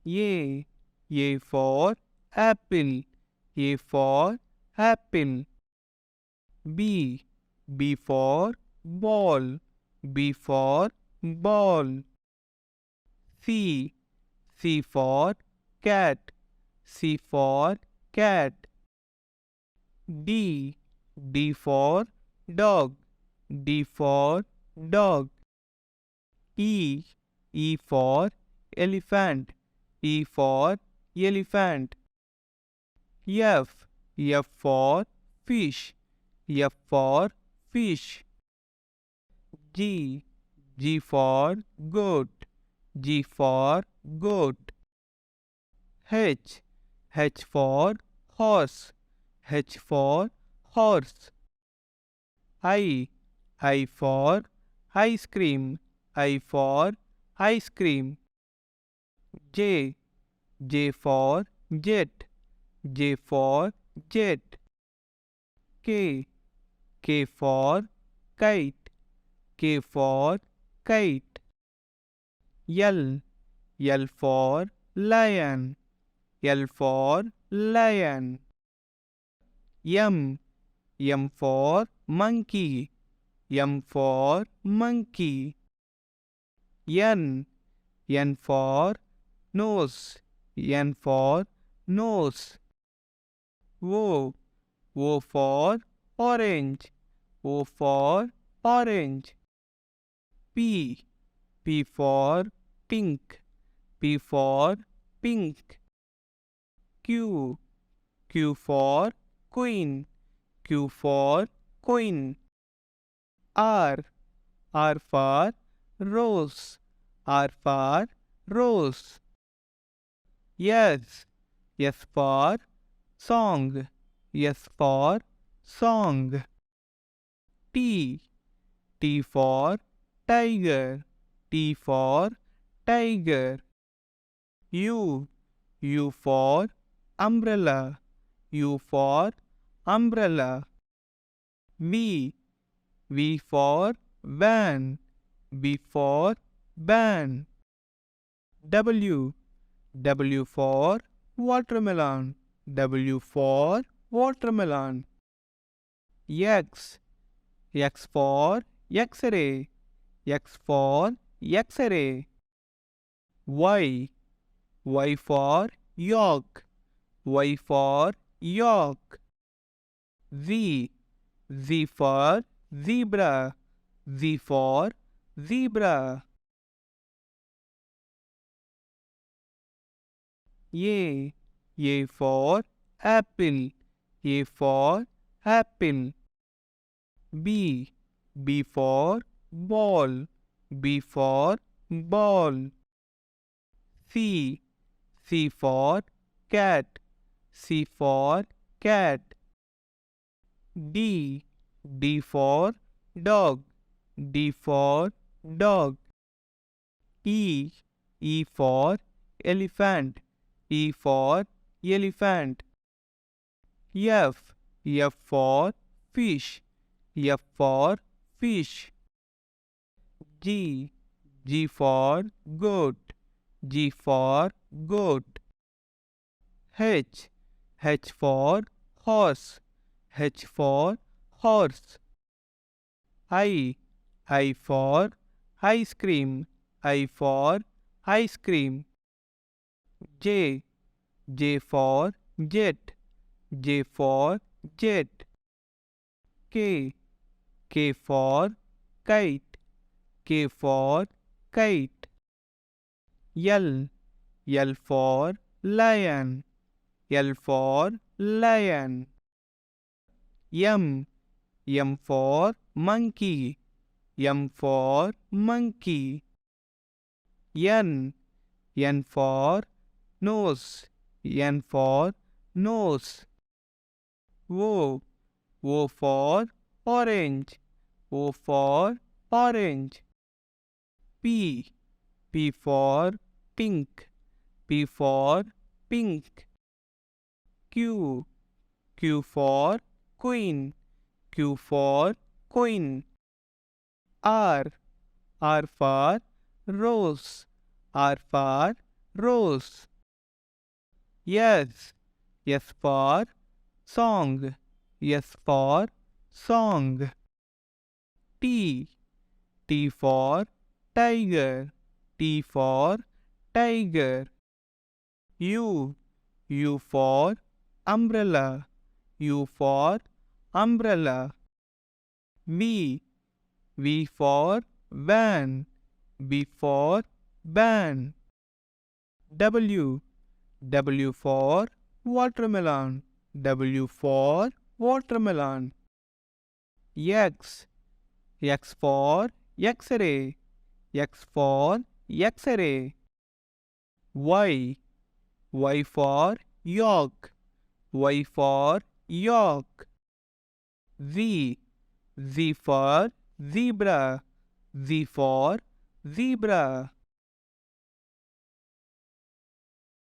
A. A for apple. A for apple. B. B for ball. B for ball. C. C for cat. C for cat. D. D for dog. D for dog. E. E for elephant. E for elephant. F. F for fish. F for fish. G. G for goat. G for goat. H. H for horse. H for horse. I. I for ice cream. I for ice cream. J. J for jet. J for jet. K. K for kite. K for kite. L. L for lion. L for lion. M. M for monkey. M for monkey. N. N for nose. N for nose. O. O for orange. O for orange. P. P for pink. P for pink. Q. Q for queen. Q for queen. R. R for rose. R for rose. S. S for song. S for song. T. T for tiger. T for tiger. U. U for umbrella. U for umbrella. V. V for van. V for van. W. W for watermelon. W for watermelon. X. X for X-ray. X for X-ray. Y. Y for york. Y for york. Z. Z for zebra. Z for zebra. A. A for apple. A for apple. B. B for ball. B for ball. C. C for cat. C for cat. D. D for dog. D for dog. E. E for elephant. E for elephant. F. F for fish. F for fish. G. G for goat. G for goat. H. H for horse. H for horse. I. I for ice cream. I for ice cream. J. J for jet. J for jet. K. K for kite. K for kite. L. L for lion. L for lion. M. M for monkey. M for monkey. N. N for nose. N for nose. O. O for orange. O for orange. P. P for pink. P for pink. Q. Q for queen. Q for queen. R. R for rose. R for rose. S. S for song. S for song. T. T for tiger. T for tiger. U. U for umbrella. U for umbrella. V. V for van. V for van. W. W for watermelon. W for watermelon. X. X for X-ray. X for X-ray. Y. Y for York. Y for York. Z. Z for zebra. Z for zebra.